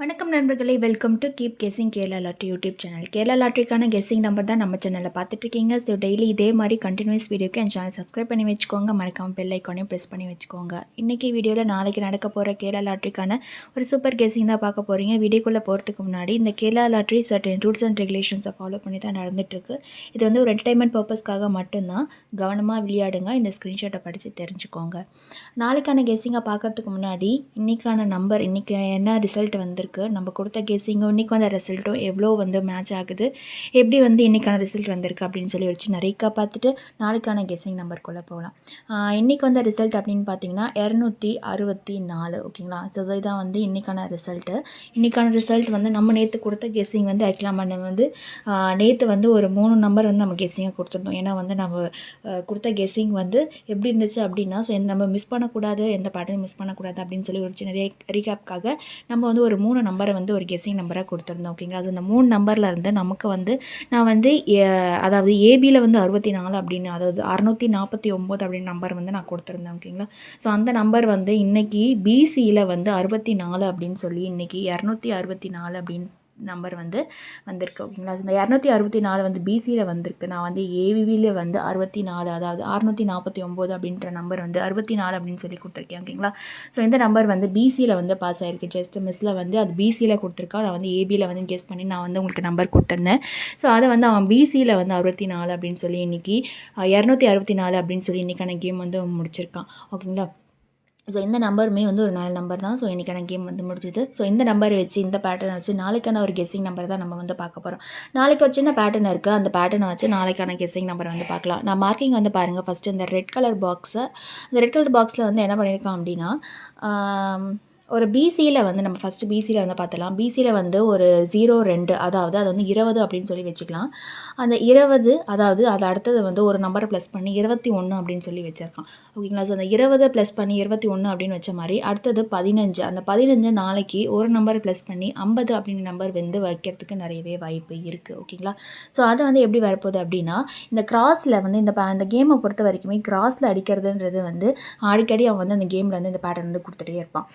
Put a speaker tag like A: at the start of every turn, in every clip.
A: வணக்கம் நண்பர்களே, welcome to keep guessing Kerala lottery YouTube channel. Kerala லாட்ரிக்கான கெஸ்ஸிங் நம்பர் தான் நம்ம சேனலில் பார்த்துட்ருக்கீங்க. ஸோ டெய்லி இதே மாதிரி கண்டினியூஸ் வீடியோக்கு என் சேனல் சப்ஸ்கிரைப் பண்ணி வச்சுக்கோங்க. மறக்காமல் பெல் ஐக்கானையும் ப்ரெஸ் பண்ணி வச்சுக்கோங்க. இன்றைக்கி வீடியோவில் நாளைக்கு நடக்க போகிற கேரளா லாட்ரிக்கான ஒரு சூப்பர் கெஸ்ஸிங் தான் பார்க்க போகிறீங்க. வீடியோக்குள்ளே போகிறதுக்கு முன்னாடி இந்த Kerala lottery certain rules and ரெகுலேஷன்ஸை ஃபாலோ பண்ணி தான் நடந்துகிட்ருக்கு. இது வந்து ஒரு என்டர்டைன்மெண்ட் பர்பஸ்க்காக மட்டும்தான். கவனமாக விளையாடுங்க. இந்த ஸ்க்ரீன்ஷாட்டை படித்து தெரிஞ்சுக்கோங்க. நாளைக்கான கெஸ்ஸிங்கை பார்க்கறதுக்கு முன்னாடி இன்றைக்கான நம்பர், இன்றைக்கி என்ன ரிசல்ட் வந்திருக்கு, நம்ம கொடுத்த கெஸ்ஸிங்கும் இன்றைக்கி வந்த ரிசல்ட்டும் எவ்வளோ வந்து மேட்ச் ஆகுது, எப்படி வந்து இன்றைக்கான ரிசல்ட் வந்திருக்கு அப்படின்னு சொல்லி ஒரு சின்ன ரீக்காக பார்த்துட்டு நாளைக்கான கெஸ்ஸிங் நம்பருக்குள்ளே போகலாம். இன்றைக்கி வந்த ரிசல்ட் அப்படின்னு பார்த்தீங்கன்னா 264. ஓகேங்களா? ஸோ இதுதான் வந்து இன்றைக்கான ரிசல்ட்டு. இன்றைக்கான ரிசல்ட் வந்து நம்ம நேற்று கொடுத்த கெஸ்ஸிங் வந்து ஆக்சுவலாக நம்ம வந்து நேற்று வந்து ஒரு 3 நம்பர் வந்து நம்ம கெஸ்ஸிங்காக கொடுத்துருந்தோம். ஏன்னா வந்து நம்ம கொடுத்த கெஸ்ஸிங் வந்து எப்படி இருந்துச்சு அப்படின்னா, ஸோ நம்ம மிஸ் பண்ணக்கூடாது, எந்த பேட்டர்னும் மிஸ் பண்ணக்கூடாது அப்படின்னு சொல்லி ஒரு சின்ன ரீகேப்காக நம்ம வந்து ஒரு 3 நம்பரை வந்து ஒரு கெஸ்ஸிங் நம்பராக கொடுத்துருந்தோம். ஓகேங்களா? அது இந்த 3 நம்பரில் இருந்து நமக்கு வந்து நான் வந்து அதாவது ஏபியில் வந்து 64 அப்படின்னு, அதாவது 649 அப்படின்னு நம்பர் வந்து நான் கொடுத்துருந்தேன். ஓகேங்களா? ஸோ அந்த நம்பர் வந்து இன்றைக்கி பிசியில் வந்து 64 அப்படின்னு சொல்லி இன்றைக்கி 264 அப்படின்னு நம்பர் வந்து வந்திருக்கு. ஓகேங்களா? இந்த 264 வந்து பிசியில் வந்திருக்கு. நான் வந்து ஏவியில் வந்து 64, அதாவது 649 அப்படின்ற நம்பர் வந்து 64 அப்படின்னு சொல்லி கொடுத்துருக்கேன். ஓகேங்களா? ஸோ இந்த நம்பர் வந்து பிசியில் வந்து பாஸ் ஆகிருக்கு. ஜஸ்ட் மிஸ்ஸில் வந்து அது பிசியில் கொடுத்துருக்கா, நான் வந்து ஏபியில் வந்து கெஸ் பண்ணி நான் வந்து உங்களுக்கு நம்பர் கொடுத்துருந்தேன். ஸோ அதை வந்து அவன் பிசியில் வந்து 64 அப்படின்னு சொல்லி இன்றைக்கி 264 அப்படின்னு சொல்லி இன்றைக்கான கேம் வந்து முடிச்சிருக்கான். ஓகேங்களா? ஸோ இந்த நம்பருமே வந்து ஒரு 4 நம்பர் தான். ஸோ இன்றைக்கான கேம் வந்து முடிஞ்சுது. ஸோ இந்த நம்பரை வச்சு, இந்த பேட்டர்னை வச்சு நாளைக்கான ஒரு கெஸ்ஸிங் நம்பர் தான் நம்ம வந்து பார்க்க போகிறோம். நாளைக்கு ஒரு சின்ன பேட்டர்ன் இருக்குது. அந்த பேட்டர்னை வச்சு நாளைக்கான கெஸ்ஸிங் நம்பரை வந்து பார்க்கலாம். நான் மார்க்கிங் வந்து பாருங்கள். ஃபஸ்ட்டு இந்த ரெட் கலர் பாக்ஸை, அந்த ரெட் கலர் பாக்ஸில் வந்து என்ன பண்ணியிருக்கான் அப்படின்னா, ஒரு பிசியில் வந்து நம்ம ஃபஸ்ட்டு பிசியில் வந்து பார்த்தலாம். பிசியில் வந்து ஒரு 02, அதாவது அது வந்து 20 அப்படின்னு சொல்லி வச்சுக்கலாம். அந்த 20, அதாவது அது அடுத்தது வந்து ஒரு நம்பரை ப்ளஸ் பண்ணி 21 அப்படின்னு சொல்லி வச்சுருக்கான். ஓகேங்களா? ஸோ அந்த 20 ப்ளஸ் பண்ணி 21 அப்படின்னு வச்ச மாதிரி அடுத்தது 15. அந்த 15 நாளைக்கு ஒரு நம்பரை ப்ளஸ் பண்ணி 50 அப்படின்னு நம்பர் வந்து வைக்கிறதுக்கு நிறையவே வாய்ப்பு இருக்குது. ஓகேங்களா? ஸோ அது வந்து எப்படி வரப்போகுது அப்படின்னா, இந்த கிராஸில் வந்து இந்த கேமை பொறுத்த வரைக்குமே கிராஸில் அடிக்கிறதுன்றது வந்து அடிக்கடி அவன் வந்து அந்த கேமில் வந்து இந்த பேட்டர்ன் வந்து கொடுத்துட்டே இருப்பான்.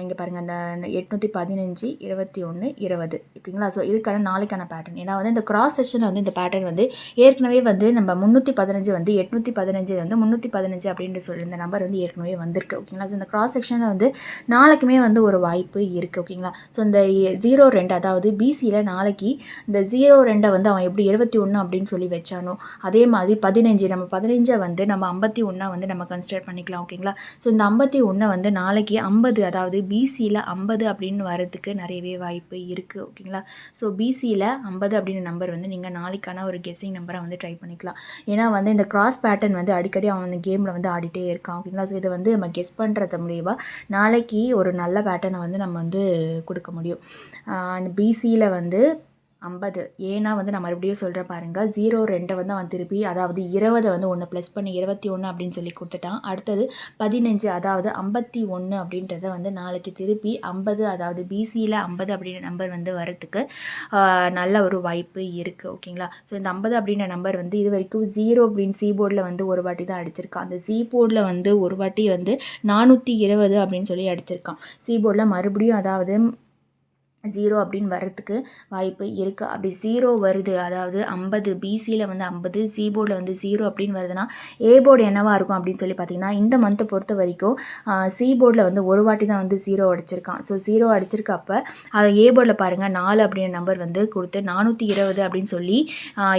A: இங்கே பாருங்கள், அந்த 815, 21, 20. ஓகேங்களா? ஸோ இதுக்கான நாளைக்கான பேட்டர்ன். ஏன்னா வந்து இந்த கிராஸ் செஷனில் வந்து இந்த பேட்டர்ன் வந்து ஏற்கனவே வந்து நம்ம 315 வந்து 815 வந்து 315 அப்படின்ட்டு சொல்லி இந்த நம்பர் வந்து ஏற்கனவே வந்திருக்கு. ஓகேங்களா? ஸோ இந்த கிராஸ் செக்ஷனில் வந்து நாளைக்குமே வந்து ஒரு வாய்ப்பு இருக்குது. ஓகேங்களா? ஸோ இந்த 02, அதாவது பிசியில் நாளைக்கு இந்த 02 வந்து அவன் எப்படி 21 அப்படின்னு சொல்லி வச்சானோ அதே மாதிரி 15, நம்ம 15 வந்து நம்ம 51 வந்து நம்ம கன்சிடர் பண்ணிக்கலாம். ஓகேங்களா? ஸோ இந்த 51 வந்து நாளைக்கு 50, அதாவது பிசியில் 50 அப்படின்னு வரதுக்கு நிறையவே வாய்ப்பு இருக்குது. ஓகேங்களா? ஸோ பிசியில் 50 அப்படின்னு நம்பர் வந்து நீங்கள் நாளைக்கான ஒரு கெஸ்ஸிங் நம்பரை வந்து ட்ரை பண்ணிக்கலாம். ஏன்னா வந்து இந்த கிராஸ் பேட்டர்ன் வந்து அடிக்கடி அவன் அந்த கேமில் வந்து ஆடிட்டே இருக்கான். ஓகேங்களா? ஸோ இதை வந்து நம்ம கெஸ் பண்ணுறது மூலியமாக நாளைக்கு ஒரு நல்ல பேட்டர்னை வந்து நம்ம வந்து கொடுக்க முடியும். அந்த பிசியில் வந்து 50, ஏன்னா வந்து நான் மறுபடியும் சொல்கிறேன் பாருங்கள். 02 வந்து அவன் திருப்பி, அதாவது 20 வந்து 1 ப்ளஸ் பண்ணி 21 அப்படின்னு சொல்லி கொடுத்துட்டான். அடுத்தது 15, அதாவது 51 அப்படின்றத வந்து நாளைக்கு திருப்பி 50, அதாவது பிசியில் 50 அப்படின்ற நம்பர் வந்து வரத்துக்கு நல்ல ஒரு வாய்ப்பு இருக்குது. ஓகேங்களா? ஸோ இந்த 50 அப்படின்ற நம்பர் வந்து இது வரைக்கும் 0 அப்படின்னு சி போர்டில் வந்து ஒரு வாட்டி தான் அடிச்சிருக்கான். அந்த சி போர்டில் வந்து ஒரு வாட்டி வந்து 420 அப்படின்னு சொல்லி அடிச்சிருக்கான். சி போர்டில் மறுபடியும் அதாவது 0 அப்படின்னு வர்றதுக்கு வாய்ப்பு இருக்குது. அப்படி 0 வருது, அதாவது 50 பிசியில் வந்து 50, சி போர்டில் வந்து 0 அப்படின்னு வருதுன்னா ஏ போர்டு என்னவாக இருக்கும் அப்படின்னு சொல்லி பார்த்தீங்கன்னா, இந்த மந்த்தை பொறுத்த வரைக்கும் சி போர்டில் வந்து ஒரு வாட்டி தான் வந்து 0 அடிச்சிருக்கான். ஸோ 0 அடிச்சிருக்கப்ப அதை ஏ போர்டில் பாருங்கள் 4 அப்படின்ற நம்பர் வந்து கொடுத்து 420 அப்படின்னு சொல்லி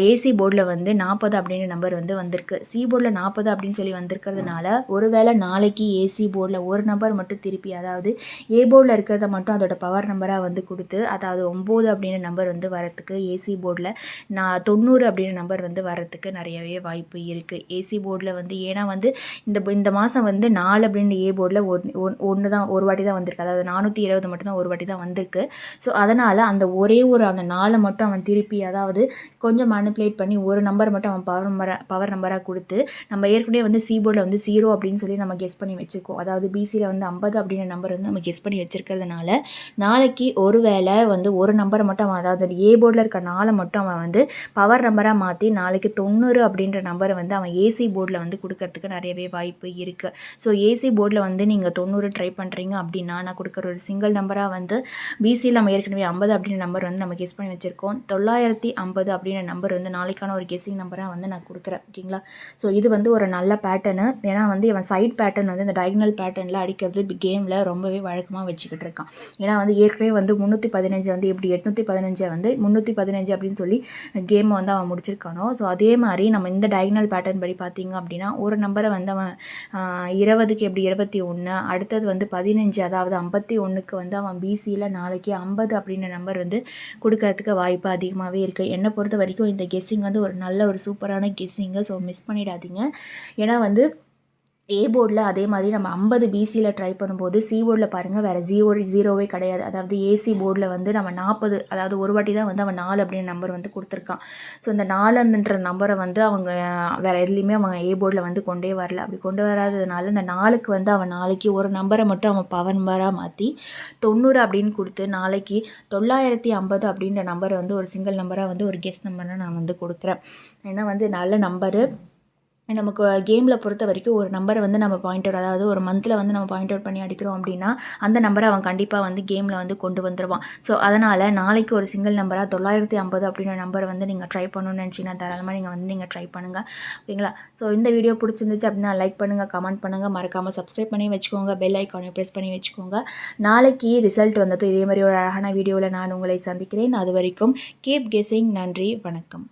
A: ஏசி போர்டில் வந்து 40 அப்படின்ற நம்பர் வந்து வந்திருக்கு. சி போர்டில் 40 அப்படின்னு சொல்லி வந்திருக்கிறதுனால ஒருவேளை நாளைக்கு ஏசி போர்டில் ஒரு நம்பர் மட்டும் திருப்பி, அதாவது ஏ போர்டில் இருக்கிறத மட்டும் அதோட பவர் நம்பராக வந்து கொடுத்து, அதாவது 9 அப்படின்ற நம்பர் வந்து வரத்துக்கு ஏசி போர்டில் 90 அப்படின்ற நம்பர் வந்து வரத்துக்கு நிறையவே வாய்ப்பு இருக்குது. ஏசி போர்டில் வந்து ஏன்னா வந்து இந்த மாதம் வந்து 4 அப்படின்ற ஏ போர்டில் ஒன்று தான், ஒரு வாட்டி தான் வந்திருக்கு. அதாவது 420 மட்டும்தான் ஒரு வாட்டி தான் வந்திருக்கு. ஸோ அதனால் அந்த ஒரே ஒரு அந்த 4 மட்டும் அவன் திருப்பி, அதாவது கொஞ்சம் மேனிப்புலேட் பண்ணி ஒரு நம்பர் மட்டும் அவன் பவர் நம்பராக கொடுத்து, நம்ம ஏற்கனவே வந்து சி போர்டில் வந்து 0 அப்படின்னு சொல்லி நம்ம கெஸ் பண்ணி வச்சுருக்கோம். அதாவது பிசியில் வந்து 50 அப்படின்ற நம்பர் வந்து நம்ம கெஸ் பண்ணி வச்சுருக்கிறதுனால நாளைக்கு ஒரு ஒருவேளை வந்து ஒரு நம்பரை மட்டும் அவன், அதாவது ஏ போர்டில் இருக்க 4 மட்டும் அவன் வந்து பவர் நம்பராக மாற்றி நாளைக்கு 90 அப்படின்ற நம்பரை வந்து அவன் ஏசி போர்டில் வந்து கொடுக்கறதுக்கு நிறையவே வாய்ப்பு இருக்குது. ஸோ ஏசி போர்டில் வந்து நீங்கள் 90 ட்ரை பண்ணுறீங்க அப்படின்னா நான் கொடுக்குற ஒரு சிங்கிள் நம்பராக வந்து பிசியில் நம்ம ஏற்கனவே 50 அப்படின்ற நம்பர் வந்து நம்ம கெஸ் பண்ணி வச்சுருக்கோம். 950 அப்படின்ற நம்பர் வந்து நாளைக்கான ஒரு கெஸ்ஸிங் நம்பராக வந்து நான் கொடுக்குறேன். ஓகேங்களா? ஸோ இது வந்து ஒரு நல்ல பேட்டர்னு. ஏன்னா வந்து இவன் சைட் பேட்டர்ன் வந்து இந்த டயகனல் பேட்டர்னில் அடிக்கிறது கேமில் ரொம்பவே வழக்கமாக வச்சுக்கிட்டு இருக்கான். ஏன்னா வந்து ஏற்கனவே வந்து 315 வந்து எப்படி 815 வந்து 315 அப்படின்னு சொல்லி கேமை வந்து அவன் முடிச்சிருக்கானோ, ஸோ அதே மாதிரி நம்ம இந்த டயகனல் பேட்டர்ன் படி பார்த்தீங்க அப்படின்னா ஒரு நம்பரை வந்து அவன் 20க்கு எப்படி 21, அடுத்தது வந்து 15, அதாவது 51க்கு வந்து அவன் பிசியில் நாளைக்கு 50 அப்படின்ற நம்பர் வந்து கொடுக்கறதுக்கு வாய்ப்பு அதிகமாகவே இருக்குது. என்னை பொறுத்த வரைக்கும் இந்த கெஸ்ஸிங் வந்து ஒரு நல்ல ஒரு சூப்பரான கெஸ்ஸிங்கு. ஸோ மிஸ் பண்ணிடாதீங்க. ஏன்னா வந்து ஏ போர்டில் அதே மாதிரி நம்ம 50 பிசியில் ட்ரை பண்ணும்போது சி போர்டில் பாருங்கள் வேறு ஜீரோவே கிடையாது. அதாவது ஏசி போர்டில் வந்து நம்ம 40, அதாவது ஒரு வாட்டி தான் வந்து அவன் 4 அப்படின்ற நம்பர் வந்து கொடுத்துருக்கான். ஸோ இந்த 4ன்ற நம்பரை வந்து அவங்க வேறு எதுலேயுமே அவங்க ஏ போர்டில் வந்து கொண்டே வரல. அப்படி கொண்டு வராததுனால இந்த 4க்கு வந்து அவன் நாளைக்கு ஒரு நம்பரை மட்டும் அவன் பவர் நம்பராக மாற்றி 90 அப்படின்னு கொடுத்து நாளைக்கு 950 அப்படின்ற நம்பரை வந்து ஒரு சிங்கிள் நம்பராக வந்து ஒரு கெஸ் நம்பராக நான் வந்து கொடுக்குறேன். ஏன்னா வந்து நல்ல நம்பரு. நமக்கு கேமில் பொறுத்த வரைக்கும் ஒரு நம்பரை வந்து நம்ம பாயிண்ட் அவுட், அதாவது ஒரு மந்தில் வந்து நம்ம பாயிண்ட் அவுட் பண்ணி அடிக்கிறோம் அப்படின்னா அந்த நம்பரை அவன் கண்டிப்பாக வந்து கேமில் வந்து கொண்டு வந்துடுவான். ஸோ அதனால் நாளைக்கு ஒரு சிங்கிள் நம்பராக 950 அப்படின்ற நம்பரை வந்து நீங்கள் ட்ரை பண்ணணும்னு நினச்சிங்கன்னா தாராளமாக நீங்கள் ட்ரை பண்ணுங்கள். ஓகேங்களா? ஸோ இந்த வீடியோ பிடிச்சிருந்துச்சு அப்படின்னா லைக் பண்ணுங்கள், கமெண்ட் பண்ணுங்கள், மறக்காமல் சப்ஸ்கிரைப் பண்ணி வச்சுக்கோங்க, பெல் ஐக்கானை ப்ரெஸ் பண்ணி வச்சுக்கோங்க. நாளைக்கு ரிசல்ட் வந்ததும் இதே மாதிரி ஒரு அழகான வீடியோவில் நான் உங்களை சந்திக்கிறேன். அது வரைக்கும் கீப் கெஸ்ஸிங். நன்றி, வணக்கம்.